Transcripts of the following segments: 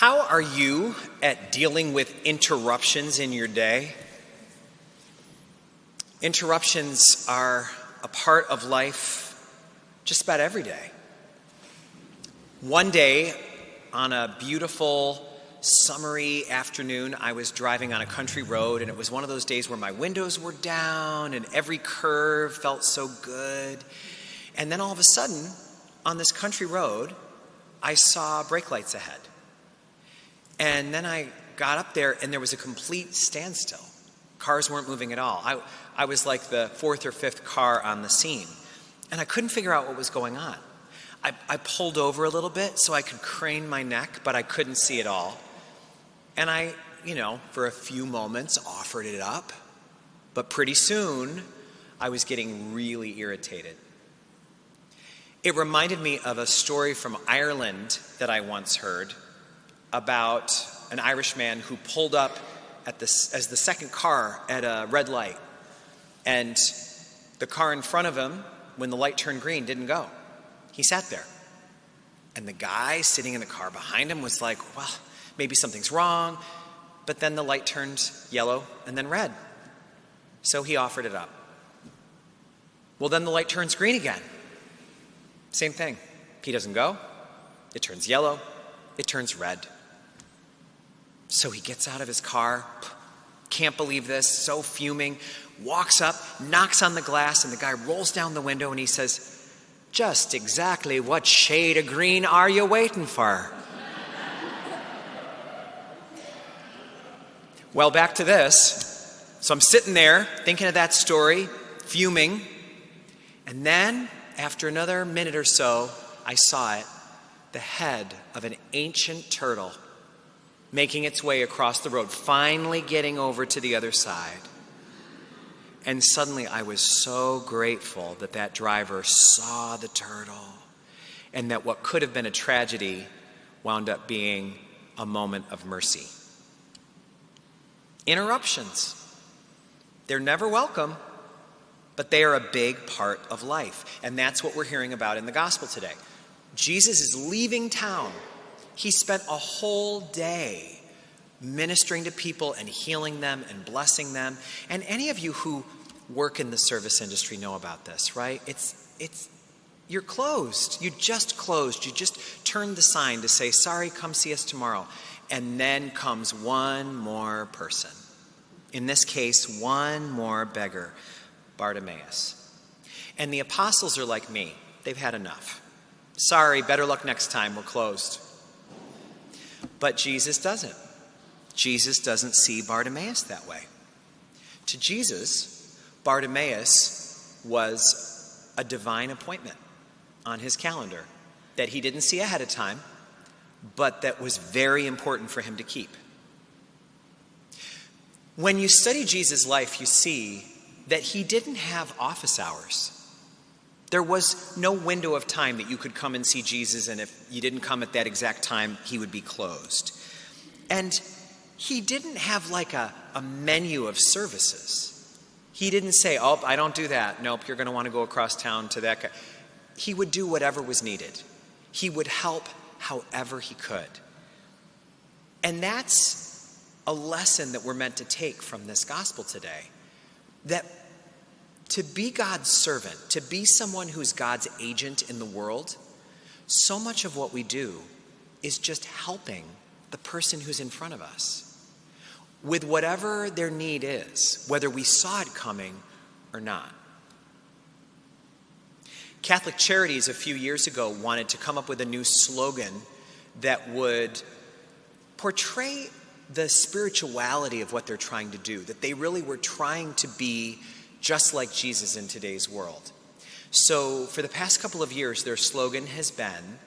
How are you at dealing with interruptions in your day? Interruptions are a part of life just about every day. One day, on a beautiful, summery afternoon, I was driving on a country road, and it was one of those days where my windows were down and every curve felt so good. And then all of a sudden, on this country road, I saw brake lights ahead. And then I got up there, and there was a complete standstill. Cars weren't moving at all. I was like the fourth or fifth car on the scene, and I couldn't figure out what was going on. I pulled over a little bit so I could crane my neck, but I couldn't see it all. And I, for a few moments offered it up, but pretty soon I was getting really irritated. It reminded me of a story from Ireland that I once heard about an Irishman who pulled up as the second car at a red light. And the car in front of him, when the light turned green, didn't go. He sat there. And the guy sitting in the car behind him was like, well, maybe something's wrong. But then the light turned yellow and then red. So he offered it up. Well, then the light turns green again. Same thing. He doesn't go. It turns yellow. It turns red. So he gets out of his car, can't believe this, so fuming, walks up, knocks on the glass, and the guy rolls down the window and he says, "Just exactly what shade of green are you waiting for?" Well, back to this. So I'm sitting there thinking of that story, fuming, and then after another minute or so, I saw it, the head of an ancient turtle making its way across the road, finally getting over to the other side. And suddenly I was so grateful that that driver saw the turtle and that what could have been a tragedy wound up being a moment of mercy. Interruptions. They're never welcome, but they are a big part of life. And that's what we're hearing about in the gospel today. Jesus is leaving town. He spent a whole day ministering to people and healing them and blessing them. And any of you who work in the service industry know about this, right? You're closed. You just closed. You just turned the sign to say, "Sorry, come see us tomorrow." And then comes one more person. In this case, one more beggar, Bartimaeus. And the apostles are like me. They've had enough. "Sorry, better luck next time. We're closed." But Jesus doesn't. Jesus doesn't see Bartimaeus that way. To Jesus, Bartimaeus was a divine appointment on his calendar that he didn't see ahead of time, but that was very important for him to keep. When you study Jesus' life, you see that he didn't have office hours. There was no window of time that you could come and see Jesus, and if you didn't come at that exact time, he would be closed. And he didn't have like a menu of services. He didn't say, "Oh, I don't do that. Nope, you're going to want to go across town to that guy." He would do whatever was needed. He would help however he could. And that's a lesson that we're meant to take from this gospel today. That to be God's servant, to be someone who's God's agent in the world, so much of what we do is just helping the person who's in front of us with whatever their need is, whether we saw it coming or not. Catholic Charities a few years ago wanted to come up with a new slogan that would portray the spirituality of what they're trying to do, that they really were trying to be just like Jesus in today's world. So for the past couple of years, their slogan has been,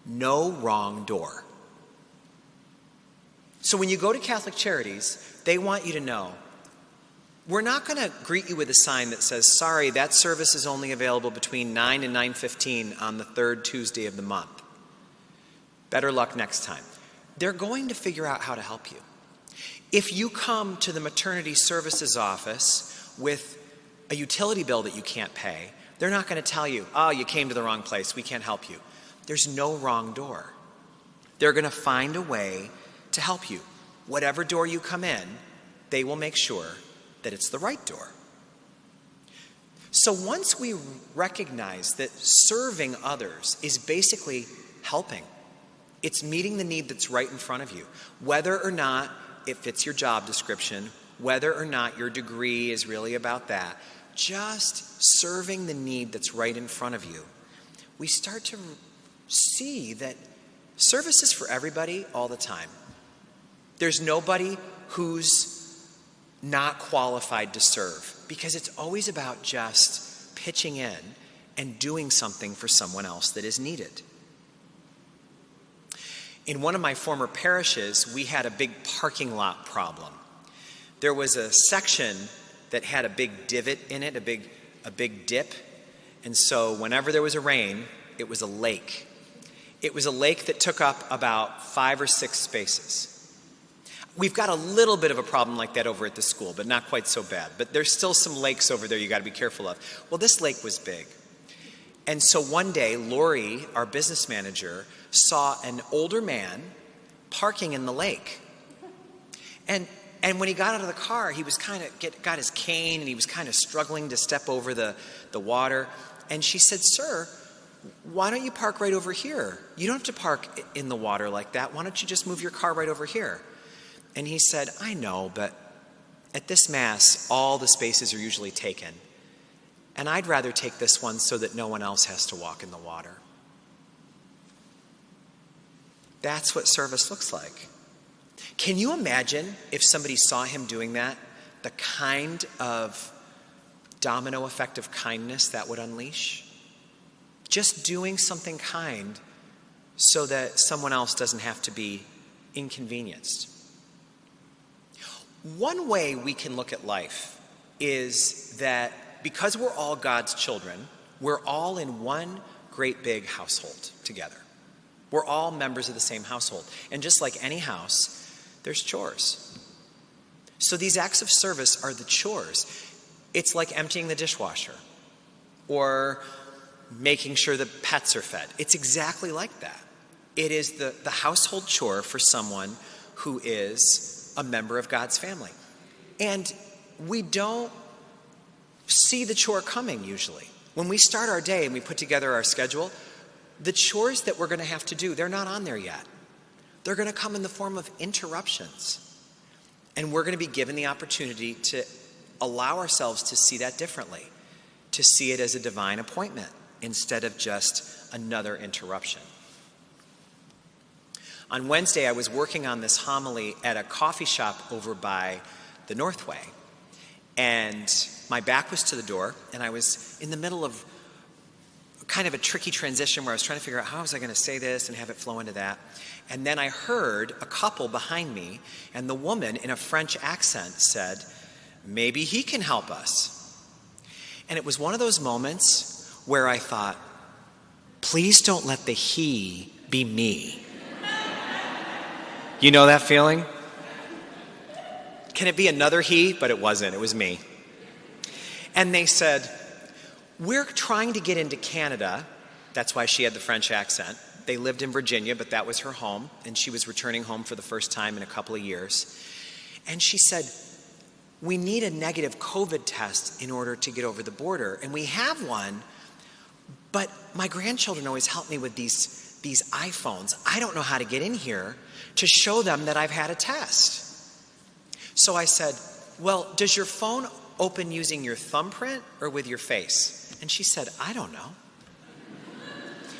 "No wrong door." So when you go to Catholic Charities, they want you to know, we're not going to greet you with a sign that says, "Sorry, that service is only available between 9 and 9:15 on the third Tuesday of the month. Better luck next time." They're going to figure out how to help you. If you come to the maternity services office with a utility bill that you can't pay, they're not going to tell you, "Oh, you came to the wrong place. We can't help you." There's no wrong door. They're going to find a way to help you. Whatever door you come in, they will make sure that it's the right door. So once we recognize that serving others is basically helping, it's meeting the need that's right in front of you, whether or not it fits your job description, whether or not your degree is really about that, just serving the need that's right in front of you, we start to see that service is for everybody all the time. There's nobody who's not qualified to serve, because it's always about just pitching in and doing something for someone else that is needed. In one of my former parishes, we had a big parking lot problem. There was a section that had a big divot in it, a big dip, and so whenever there was a rain, it was a lake. It was a lake that took up about 5 or 6 spaces. We've got a little bit of a problem like that over at the school, but not quite so bad. But there's still some lakes over there you got to be careful of. Well, this lake was big. And so one day, Lori, our business manager, saw an older man parking in the lake. And when he got out of the car, he was got his cane, and he was kind of struggling to step over the water. And she said, "Sir, why don't you park right over here? You don't have to park in the water like that. Why don't you just move your car right over here?" And he said, "I know, but at this Mass, all the spaces are usually taken. And I'd rather take this one so that no one else has to walk in the water." That's what service looks like. Can you imagine if somebody saw him doing that, the kind of domino effect of kindness that would unleash? Just doing something kind so that someone else doesn't have to be inconvenienced. One way we can look at life is that because we're all God's children, we're all in one great big household together. We're all members of the same household. And just like any house, there's chores. So these acts of service are the chores. It's like emptying the dishwasher or making sure the pets are fed. It's exactly like that. It is the household chore for someone who is a member of God's family. And we don't see the chore coming usually. When we start our day and we put together our schedule, the chores that we're going to have to do, they're not on there yet. They're going to come in the form of interruptions. And we're going to be given the opportunity to allow ourselves to see that differently, to see it as a divine appointment instead of just another interruption. On Wednesday, I was working on this homily at a coffee shop over by the Northway. And my back was to the door, and I was in the middle of kind of a tricky transition where I was trying to figure out how was I going to say this and have it flow into that. And then I heard a couple behind me, and the woman in a French accent said, "Maybe he can help us." And it was one of those moments where I thought, please don't let the he be me. You know that feeling? Can it be another he? But it wasn't. It was me. And they said, "We're trying to get into Canada." That's why she had the French accent. They lived in Virginia, but that was her home, and she was returning home for the first time in a couple of years. And she said, "We need a negative COVID test in order to get over the border, and we have one, but my grandchildren always help me with these iPhones. I don't know how to get in here to show them that I've had a test." So I said, "Well, does your phone open using your thumbprint or with your face?" And she said, "I don't know."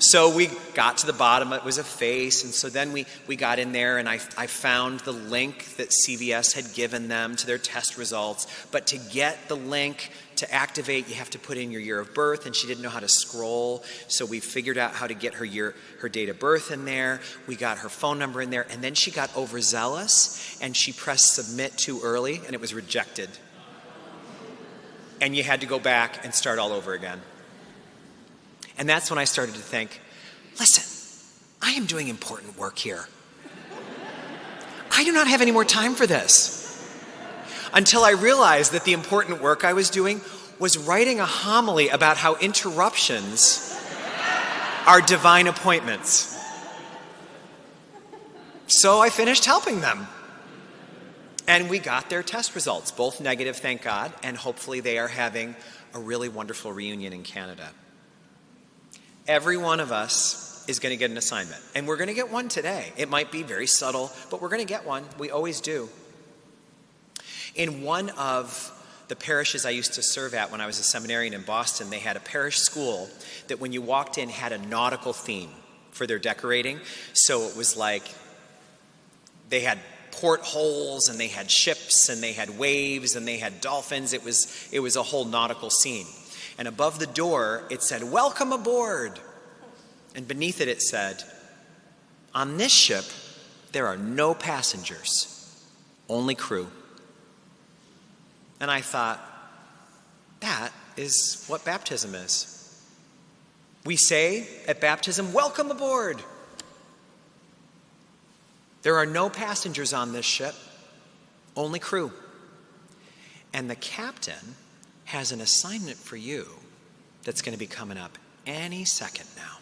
So we got to the bottom. It was a face. And so then we got in there, and I found the link that CVS had given them to their test results. But to get the link to activate, you have to put in your year of birth, and she didn't know how to scroll. So we figured out how to get her date of birth in there. We got her phone number in there. And then she got overzealous, and she pressed submit too early, and it was rejected. And you had to go back and start all over again. And that's when I started to think, listen, I am doing important work here. I do not have any more time for this. Until I realized that the important work I was doing was writing a homily about how interruptions are divine appointments. So I finished helping them. And we got their test results, both negative, thank God, and hopefully they are having a really wonderful reunion in Canada. Every one of us is going to get an assignment, and we're going to get one today. It might be very subtle, but we're going to get one. We always do. In one of the parishes I used to serve at when I was a seminarian in Boston, they had a parish school that when you walked in had a nautical theme for their decorating. So it was like they had portholes and they had ships and they had waves and they had dolphins. It was a whole nautical scene. And above the door it said, "Welcome aboard." And beneath it said, "On this ship there are no passengers, only crew." And I thought, that is what baptism is. We say at baptism, "Welcome aboard." There are no passengers on this ship, only crew. And the captain has an assignment for you that's going to be coming up any second now.